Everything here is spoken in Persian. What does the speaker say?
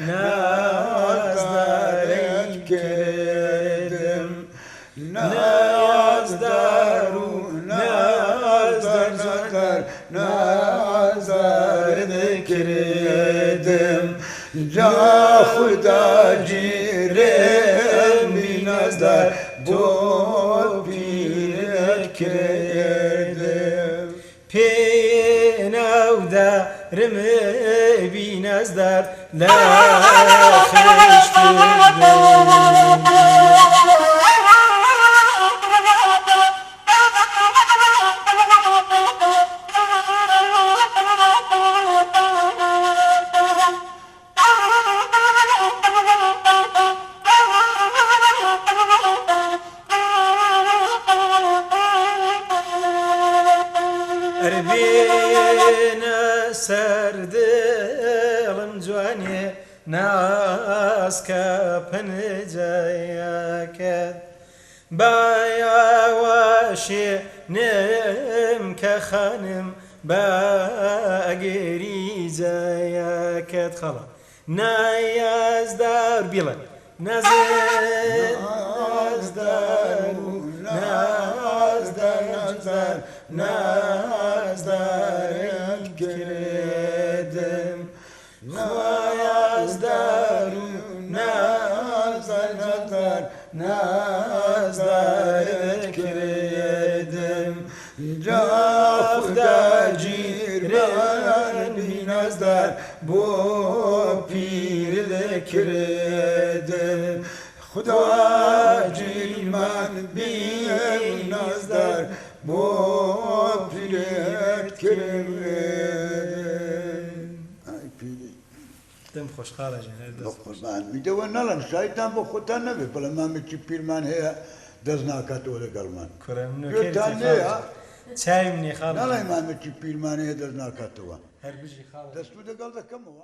نازدارت کردم نازدار و نازدار نازدارت کردم جا خدا جیرم بی نازدار بو پیرت کردم پیناودا رمه بی نازدار لا ربينا سردلم جواني ناس كابن جايك بايا واشي نم كخانم باقري جايك خلا نايز دار بيلا ناز دار نازدارت کردم خوایازدار و نازدارت کردم جا خدا جیران بی نازدار بو پیرت کردم خدا جیران بی نازدار بو پیرت کردم ای پیری دم خوش خاله جنر دست قربان میده و نلم شایدم با خودتا نبی بلا من چی پیرمان هیا دست ناکت اوله گلمان کرم یه نوکر تانه یا چای منی خاله نلای من چی پیرمان هیا دست ناکت اوه هر بجی خاله دست بوده گل دا کم اوه